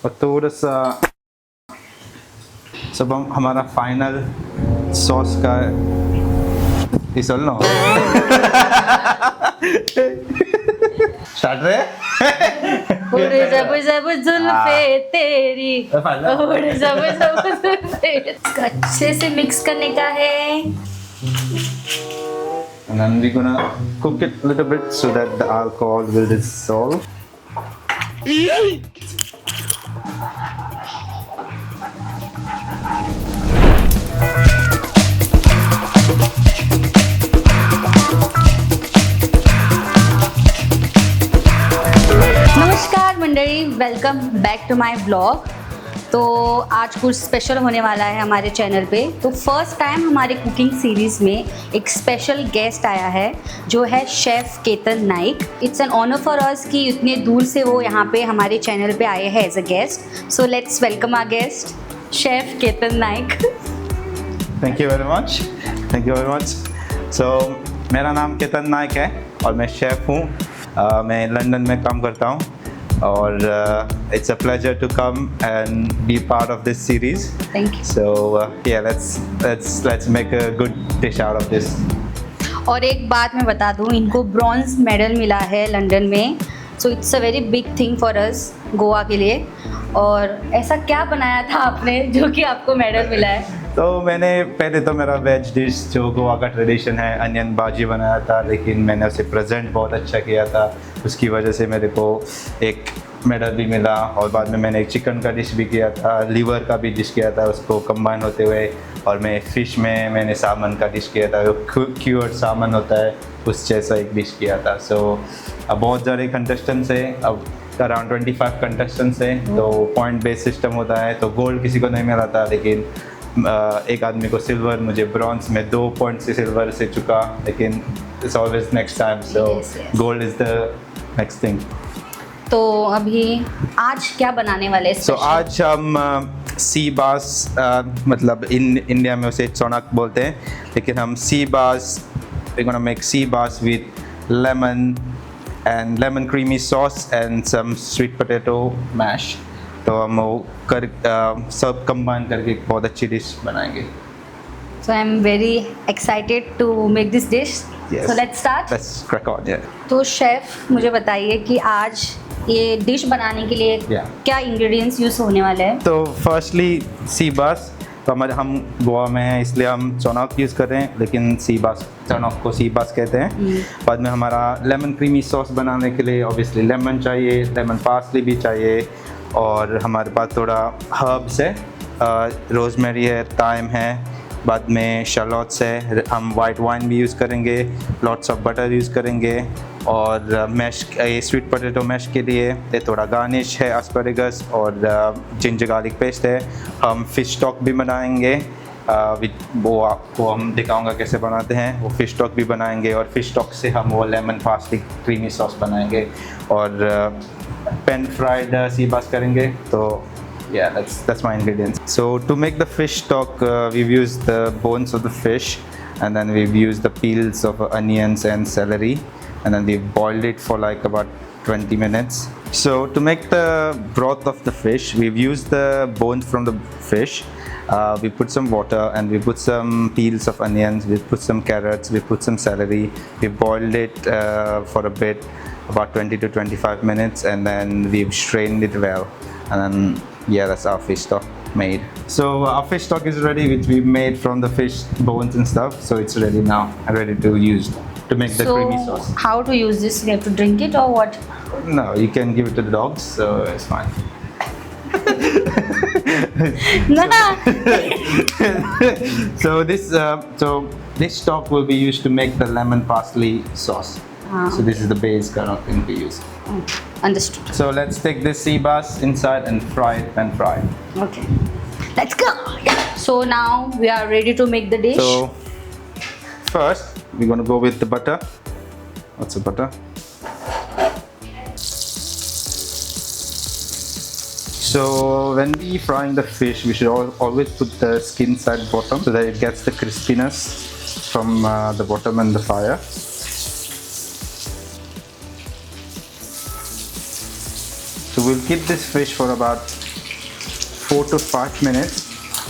और थोड़ा सा सब हमारा फाइनल सॉस का इसल ना स्टार्ट रहे उड़ जब जब जुल्फे तेरी उड़ जब जब जुल्फे अच्छे से मिक्स करने का है। and then we're gonna cook it a little bit so that the alcohol will dissolve. नमस्कार मंडली, welcome back to my blog. तो आज कुछ स्पेशल होने वाला है हमारे चैनल पे। तो फर्स्ट टाइम हमारे कुकिंग सीरीज़ में एक स्पेशल गेस्ट आया है जो है chef Ketan Naik. It's an honour for us कि इतने दूर से वो यहाँ पे हमारे चैनल पे आए हैं as a guest. So let's welcome our guest chef Ketan Naik. Thank you very much. Thank you very much. So मेरा नाम केतन नाइक है और मैं शेफ़ हूँ। मैं लंदन में काम करता हूँ और it's a pleasure to come and be part of this series. Thank you. So yeah, let's make a good dish out of this. और एक बात मैं बता दूँ, इनको ब्रॉन्ज मेडल मिला है लंदन में। So it's a very big thing for us Goa के लिए। और ऐसा क्या बनाया था आपने जो कि आपको मेडल मिला है? तो मैंने पहले तो मेरा वेज डिश जो गोवा का ट्रेडिशन है अनियन भाजी बनाया था, लेकिन मैंने उसे प्रेजेंट बहुत अच्छा किया था, उसकी वजह से मेरे को एक मेडल भी मिला। और बाद में मैंने एक चिकन का डिश भी किया था, लीवर का भी डिश किया था, उसको कंबाइन होते हुए। और मैं फ़िश में मैंने सामन का डिश किया था, जो क्यूअर्ड सामन होता है उस जैसा एक डिश किया था। सो अब बहुत सारे कंटेस्टेंट्स हैं, अब अराउंड 25 कंटेस्टेंट्स हैं। तो पॉइंट बेस्ड सिस्टम होता है, तो गोल्ड किसी को नहीं मिला था, लेकिन एक आदमी को सिल्वर, मुझे ब्रॉन्ज में 2 पॉइंट से सिल्वर से चुका, लेकिन it's always next time. So gold is the next thing. तो अभी आज क्या बनाने वाले हैं? सो आज हम सी बास, मतलब इन इंडिया में उसे चौनक बोलते हैं, लेकिन हम सी बास, we gonna make sea bass with lemon and lemon creamy sauce and some sweet potato mash. तो हम वो सब कंबाइन करके एक बहुत अच्छी डिश बनाएंगे। So I am very excited to make this dish. So let's start. Let's crack on. या तो शेफ मुझे बताइए कि आज ये डिश बनाने के लिए क्या इंग्रेडिएंट्स यूज़ होने वाले हैं? तो फर्स्टली सी बास, तो हम गोवा में हैं इसलिए हम चौनक यूज़ कर रहे हैं, लेकिन सी बास, चौनक को सी बास कहते हैं। बाद में हमारा लेमन क्रीमी सॉस बनाने के लिए ऑब्वियसली लेमन चाहिए, लेमन पार्सली भी चाहिए, और हमारे पास थोड़ा हर्ब्स है, रोज़मेरी है, थाइम है, बाद में शैलोट्स है, हम वाइट वाइन भी यूज़ करेंगे, लॉट्स ऑफ बटर यूज़ करेंगे, और मैश, ये स्वीट पोटैटो मैश के लिए ये थोड़ा गार्निश है, एस्पैरागस और जिंजर गार्लिक पेस्ट है। हम फ़िश स्टॉक भी बनाएंगे, वो आपको हम दिखाऊंगा कैसे बनाते हैं। वो फ़िश स्टॉक भी बनाएंगे और फ़िश स्टॉक से हम वो लेमन पार्सली क्रीमी सॉस बनाएंगे और पैन फ्राइड सी बास करेंगे। तो yeah, that's my ingredients. So to make the fish stock, we've used the bones of the fish, and then we've used the peels of onions and celery, and then we've boiled it for like about 20 minutes. So to make the broth of the fish, we've used the bones from the fish. We put some water and we put some peels of onions, we put some carrots, we put some celery. We boiled it for a bit, about 20 to 25 minutes, and then we've strained it well, and then yeah, that's our fish stock made. So our fish stock is ready, which we made from the fish bones and stuff. So it's ready now and ready to use to make the creamy sauce. So how to use this? We have to drink it or what? No, you can give it to the dogs, so it's fine. No. So this stock will be used to make the lemon parsley sauce. So this is the base kind of thing we use. Understood. So let's take this sea bass inside and fry it and fry. Okay. Let's go. So now we are ready to make the dish. So first we're going to go with the butter. What's the butter? So when we frying the fish, we should always put the skin side bottom so that it gets the crispiness from the bottom and the fire. So we'll keep this fish for about 4 to 5 minutes,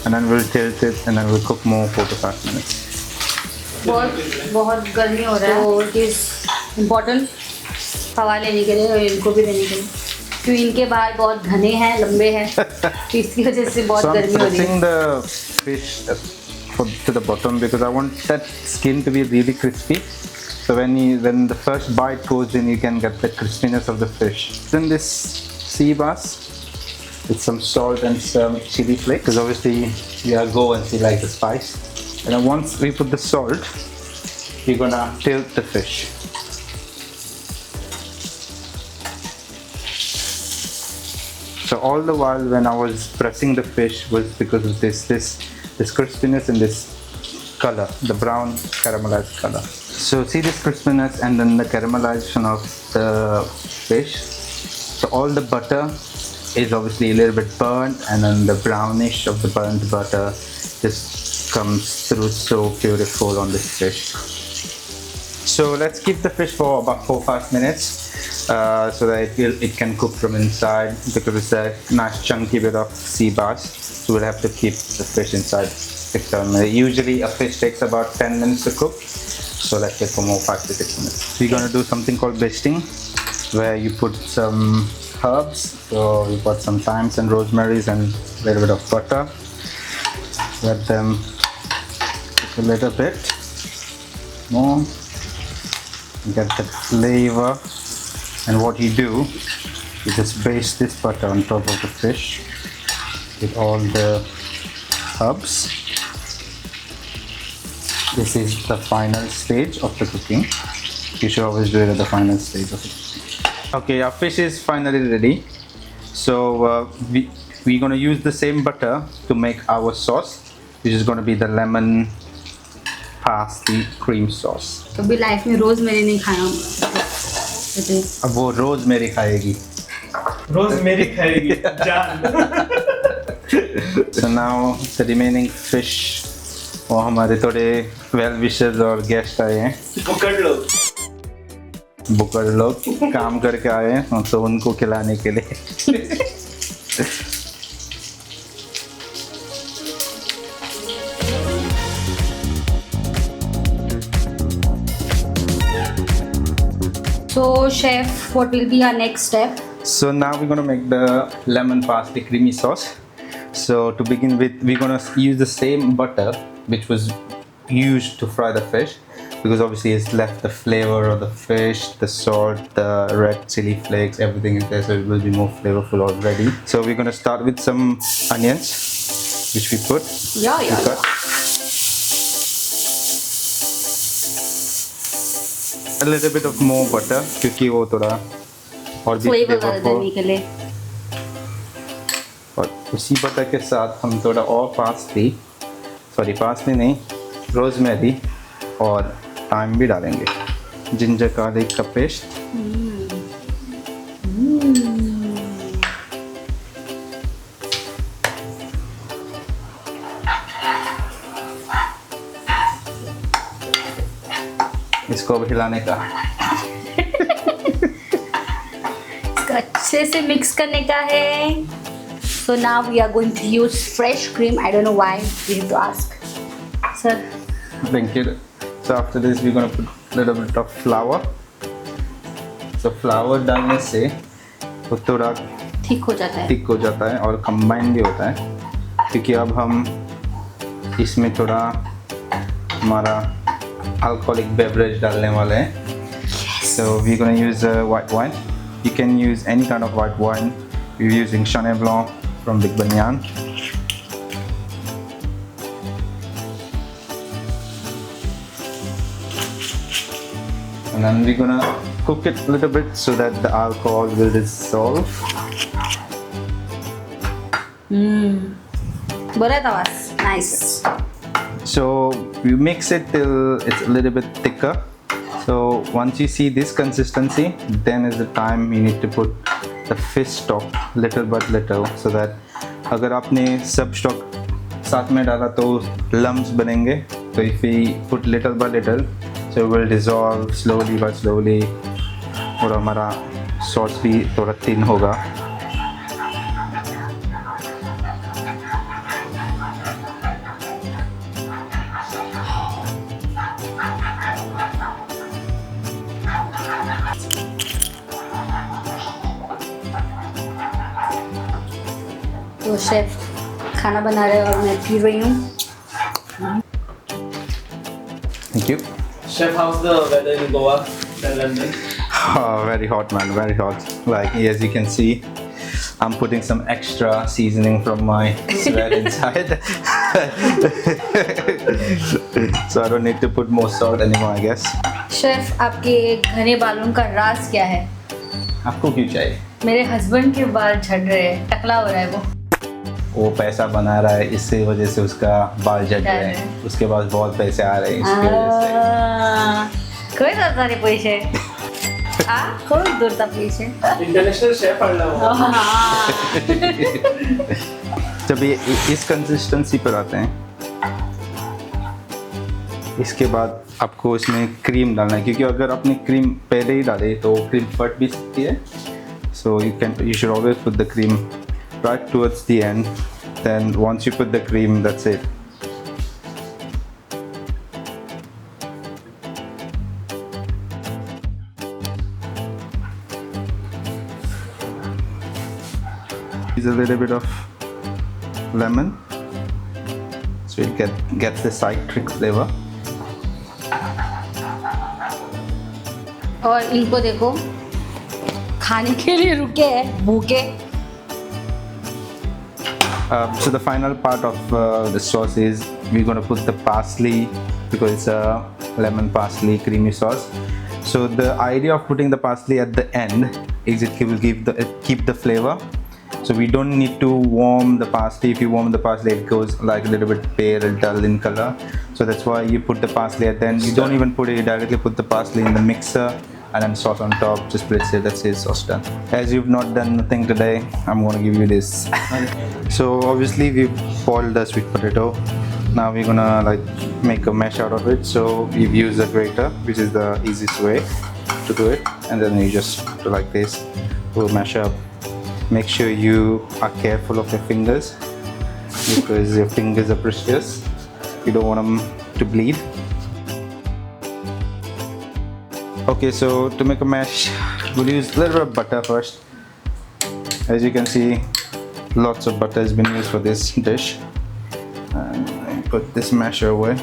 and then we'll tilt it, and then we'll cook more 4 to 5 minutes. बहुत गर्मी हो रहा है तो it is important हवा लेने के लिए और इनको भी लेने के लिए, क्योंकि इनके बाल बहुत घने हैं, लंबे हैं, तो इसकी वजह से बहुत So I'm गर्मी हो रही है. pressing the fish to the bottom because I want that skin to be really crispy. So when the first bite goes in, you can get the crispiness of the fish. Then this sea bass with some salt and some chili flakes, because obviously we are Goans, we like the spice. And then once we put the salt, we're gonna tilt the fish. So all the while when I was pressing the fish was because of this crispiness and this color, the brown caramelized color. So see this crispiness and then the caramelization of the fish. So all the butter is obviously a little bit burnt, and then the brownish of the burnt butter just comes through so beautiful on this fish. So let's keep the fish for about 4-5 minutes so that it can cook from inside, because it's a nice chunky bit of sea bass. So we'll have to keep the fish inside 6-7 minutes. Usually a fish takes about 10 minutes to cook. So let's get for more 5 to 6 minutes. We're going to do something called basting, where you put some herbs. So we put some thymes and rosemaries and a little bit of butter. Let them cook a little bit more. Get the flavor. And what you do, you just baste this butter on top of the fish with all the herbs. This is the final stage of the cooking. You should always do it at the final stage of it. Okay, our fish is finally ready. So we're going to use the same butter to make our sauce, which is going to be the lemon parsley cream sauce. कभी life में rosemary नहीं खाया अब वो रोज मेरी खाएगी. रोज मेरी खाएगी जान. So now the remaining fish, वो हमारे थोड़े well wishers और गेस्ट आए हैं. बुकड़ लोग काम करके आए हैं तो उनको खिलाने के लिए. So chef, what will be our next step? So now we're going to make the lemon parsley creamy sauce. So to begin with, we're going to use the same butter which was used to fry the fish, because obviously it's left the flavor of the fish, the salt, the red chili flakes, everything is there, so it will be more flavorful already. So we're going to start with some onions, which we put. Yeah. Cut. A little bit of more butter, क्योंकि वो थोड़ा और भी flavour flavorful. देने के लिए. और उसी बटर के साथ हम थोड़ा और पार्सली नहीं, रोजमेरी और थाइम भी डालेंगे. जिंजर गार्लिक का पेस्ट. इसको अब हिलाने का. इसको अच्छे से मिक्स करने का है. So now we are going to use fresh cream. I don't know why we have to ask. Sir. Thank you. So after this we're going to put a little bit of flour. So flour डालने से वो थोड़ा ठीक हो जाता है और combine भी होता है, क्योंकि अब हम इसमें थोड़ा हमारा alcoholic beverage डालने वाले हैं. So we're going to use white wine. You can use any kind of white wine. We're using Chenin Blanc from Big Banyan. And then we're gonna cook it a little bit so that the alcohol will dissolve. बड़ा तवास. Nice. So we mix it till it's a little bit thicker. So once you see this consistency, then is the time you need to put the fish stock little by little, so that अगर आपने सब stock साथ में डाला तो lumps बनेंगे. So if we put little by little, so it will dissolve slowly by slowly, और हमारा sauce भी थोड़ा thin होगा. तो शेफ खाना बना रहे हैं और मैं पी रही हूँ। Thank you. Chef, how's the weather in Goa than London? Oh, very hot, man, very hot. Like, as you can see, I'm putting some extra seasoning from my sweat inside. So I don't need to put more salt anymore, I guess. Chef, आपके घने बालों का राज क्या है? आपको क्यों चाहिए? मेरे हस्बैंड के बाल झड़ रहे हैं, टकला हो रहा है वो पैसा बना रहा है, इससे वजह से उसका बाल झड़ रहे हैं, उसके पास बहुत पैसे आ रहे हैं इसकी वजह से। कोई जाता नहीं पैसे कोण दूरता पैसे International chef पढ़ना होगा। जब ये इस कंसिस्टेंसी पर आते हैं, इसके बाद आपको इसमें क्रीम डालना है, क्योंकि अगर आपने क्रीम पहले ही डाले तो क्रीम फट भी सकती है। So you should always put the cream right towards the end. Then once you put the cream, that's it. Use a little bit of lemon, so it gets the citric flavor. और इनको देखो खाने के लिए रुके हैं भूखे। So the final part of the sauce is we're going to put the parsley, because it's a lemon parsley creamy sauce. So the idea of putting the parsley at the end is it will keep the flavor. So we don't need to warm the parsley. If you warm the parsley, it goes like a little bit pale and dull in color. So that's why you put the parsley at the end. You don't even put it, you directly put the parsley in the mixer and then sauce on top, just spritz it, that's it, sauce done. As you've not done nothing today, I'm gonna give you this. So obviously we've boiled the sweet potato. Now we're gonna like make a mash out of it. So we've used a grater, which is the easiest way to do it. And then you just do like this, we'll mash up. Make sure you are careful of your fingers, because your fingers are precious. You don't want them to bleed. Okay, so to make a mash, we'll use a little bit of butter first. As you can see, lots of butter has been used for this dish. And I put this masher away.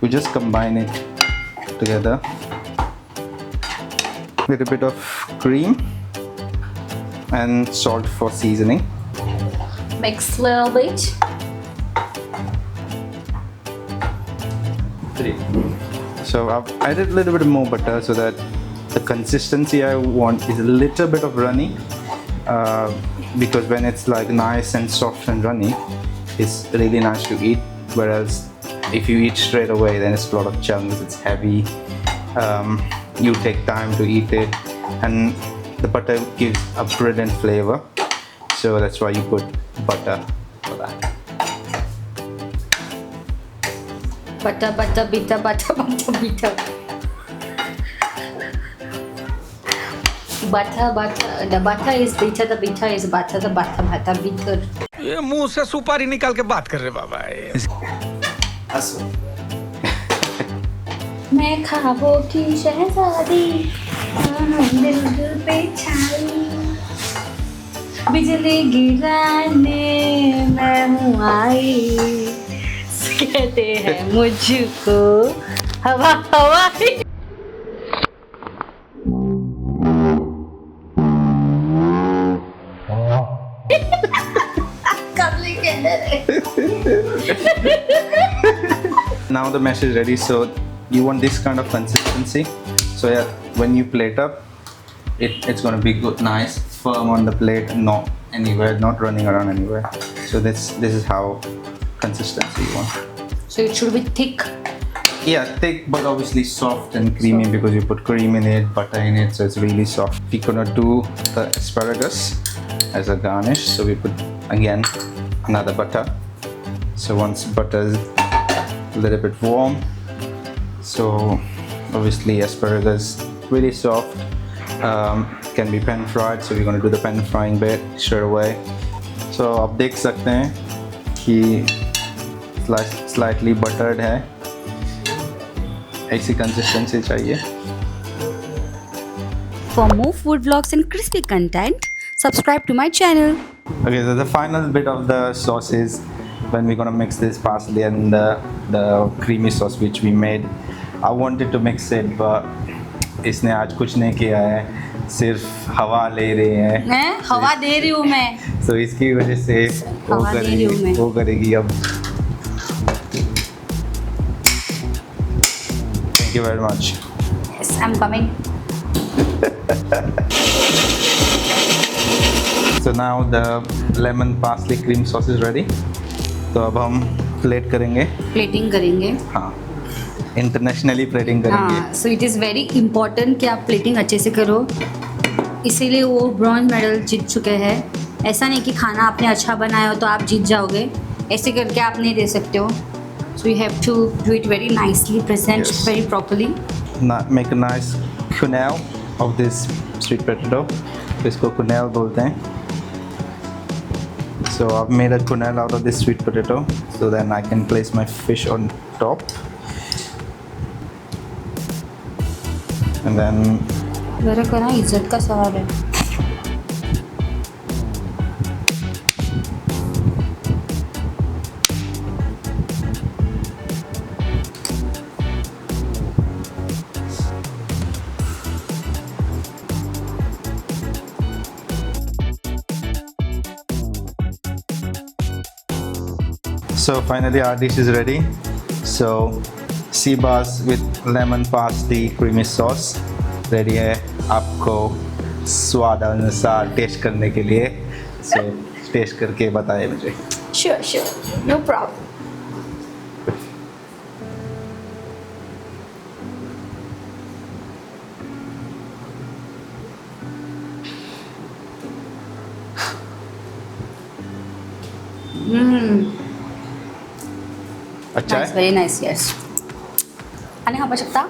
We just combine it together. Little bit of cream and salt for seasoning. Mix a little bit. So I've added a little bit more butter so that the consistency I want is a little bit of runny, because when it's like nice and soft and runny, it's really nice to eat. Whereas if you eat straight away, then it's a lot of chunks, it's heavy, you take time to eat it, and the butter gives a brilliant flavor. So that's why you put butter for that. Butter, butter, bitter, butter, butter, bitter. Butter, butter. The butter is bitter, the bitter is butter, the butter, butter, bitter. ये मुंह से सुपारी निकाल के बात कर रहे बाबा। मैं ख्वाबों की शहजादी, दिल दिल पे छाई, बिजली गिराने मैं हूँ आई, कहते हैं मुझको हवा हवाई। Now the mash is ready, so you want this kind of consistency. So yeah, when you plate up, it's gonna be good, nice, firm on the plate, not anywhere, not running around anywhere. So this is how consistency you want. So it should be thick. Yeah, thick, but obviously soft and creamy, because you put cream in it, butter in it, so it's really soft. We're gonna do the asparagus as a garnish, so we put again another butter. So once butter is a little bit warm, so obviously asparagus really soft, can be pan fried, so we're going to do the pan frying bit straight away. So आप देख सकते हैं कि slightly buttered है, ऐसी consistency चाहिए. For more food vlogs and crispy content, subscribe to my channel. Okay, so the final bit of the sauce is when we're gonna mix this parsley and the creamy sauce which we made. I wanted to mix it, but इसने आज कुछ नहीं किया है, सिर्फ हवा ले रहे हैं. मैं हवा दे रही हूँ मैं. So इसकी वजह से हवा दे रही हूँ मैं. वो करेगी अब. Thank you very much. Yes, I'm coming. So now the lemon parsley cream sauce is ready. तो अब हम प्लेट करेंगे. प्लेटिंग करेंगे. हाँ, इंटरनेशनली प्लेटिंग करेंगे. हाँ, so it is very important कि आप प्लेटिंग अच्छे से करो, इसीलिए वो ब्रॉन्ज मेडल जीत चुके हैं. ऐसा नहीं कि खाना आपने अच्छा बनाया हो तो आप जीत जाओगे, ऐसे करके आप नहीं दे सकते हो. So you have to do it very nicely, present very properly. Make a nice quenelle of this sweet potato. इसको quenelle बोलते हैं. So I've made a quenelle out of this sweet potato, so then I can place my fish on top, and then मेरा करना इज्जत का सवाल है. so finally our dish is ready. So sea bass with lemon parsley creamy sauce ready है आपको स्वाद अनुसार टेस्ट करने के लिए. So टेस्ट करके बताइए मुझे. Sure, no problem. अच्छा Nice, है. very nice, yes. आणि आवश्यकता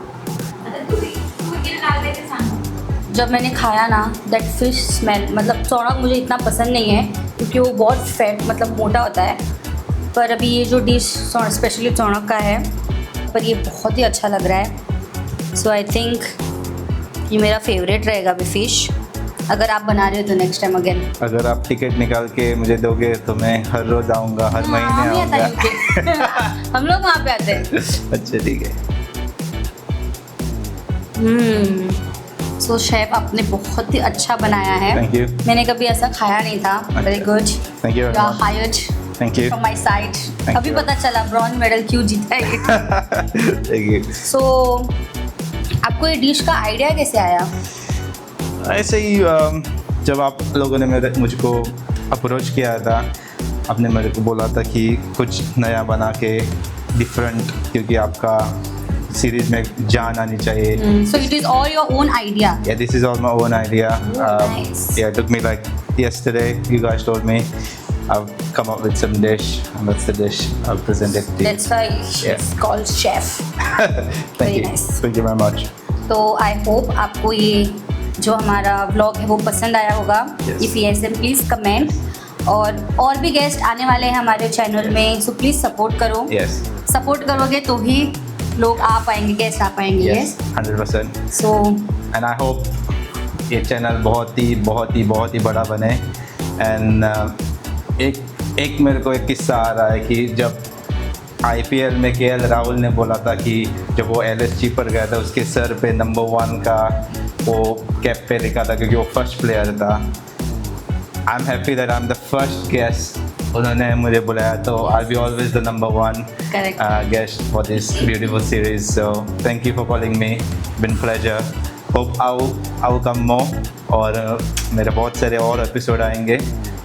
जब मैंने खाया ना, दैट फिश स्मेल, मतलब चौड़क मुझे इतना पसंद नहीं है क्योंकि वो बहुत फैट मतलब मोटा होता है. पर अभी ये जो डिश स्पेशली चौड़क का है, पर ये बहुत ही अच्छा लग रहा है. सो आई थिंक ये मेरा फेवरेट रहेगा अभी फिश. अगर आप बना रहे हो तो नेक्स्ट टाइम अगेन. अगर आप टिकट निकाल के मुझे दोगे तो मैं हर रोज आऊँगा, हर महीने आऊँगा. हम लोग वहाँ पे आते हैं. अच्छा ठीक है. सो शेफ आपने बहुत ही अच्छा बनाया है. Thank you. मैंने कभी ऐसा खाया नहीं था. Very good. Thank you you very are much. हायर्ड Thank you. From my side. Thank अभी you. पता चला ब्रॉन्ज मेडल क्यों जीता है. Thank you. सो आपको ये डिश का आइडिया कैसे आया? ऐसे ही जब आप लोगों ने मुझको अप्रोच किया था, आपने मेरे को बोला था कि कुछ नया बना के डिफरेंट, क्योंकि आपका सीरीज में जान आनी चाहिए. So it is all your own idea. Yeah, this is all my own idea. Nice. Yeah, it took me like yesterday. You guys told me I've come up with some dish, and that's the dish I'll present it to you. That's why it's called chef. Thank very you. nice. Thank you very much. तो I hope आपको ये जो हमारा vlog है वो पसंद आया होगा. Yes. If yes then please comment. और भी गेस्ट आने वाले हैं हमारे चैनल में, सो प्लीज़ सपोर्ट करो. Yes. सपोर्ट करोगे तो ही लोग आ पाएंगे, गेस्ट आ पाएंगे. Yes. 100%. So And I hope ये चैनल बहुत ही बड़ा बने. एंड एक मेरे को एक किस्सा आ रहा है कि जब IPL में KL राहुल ने बोला था कि जब वो LSG पर गया था, उसके सर पे नंबर 1 का वो कैप पे लिखा था क्योंकि वो फर्स्ट प्लेयर था. I am happy that I am the first guest. उन्होंने मुझे बुलाया, तो I be always the number 1 Correct. guest for this beautiful series. So thank you for calling me. Been pleasure. Hope I will come more. और मेरे बहुत सारे और episode आएंगे.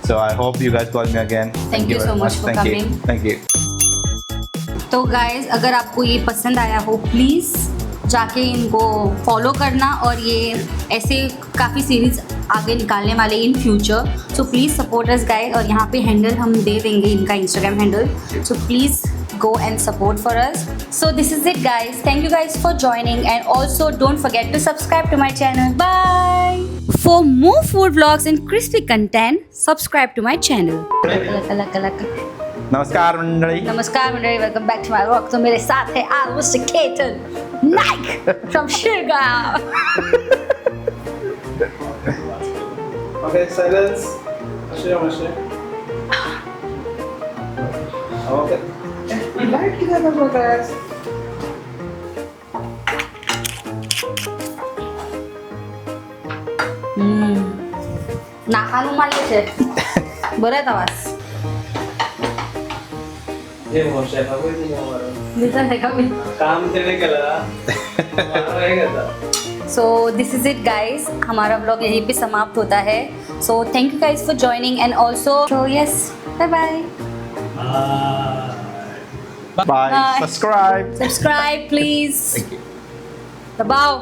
So I hope you guys call me again. Thank you so very much for Thank you. coming. Thank you. तो guys अगर आपको ये पसंद आया हो प्लीज़ जाके इनको फॉलो करना, और ये ऐसे काफ़ी सीरीज़ आगे निकालने वाले in future. So please support us guys. और यहाँ पे हैंडल हम दे देंगे इनका Instagram handle. So please go and support for us. So this is it guys. Thank you guys for joining, and also don't forget to subscribe to my channel. Bye. For more food vlogs and crispy content, subscribe to my channel. नमस्कार मंडळी. नमस्कार मंडळी, welcome back to my vlog. तो मेरे साथ है mister Ketan Naik from Shirgaon. Okay, silence. मातशें okay light कित्याक वापरतास नाकान मारले शेफ बरं आहे आवाज हे हो शेफाक वयता न्हू मारून दिसत आहे का मी काम तेणे केलं मारून हे घेता so this is it guys हमारा ब्लॉग यहीं पे समाप्त होता है so thank you guys for joining and also so yes bye bye Bye. Bye. Subscribe. Subscribe please Thank you. दबाओ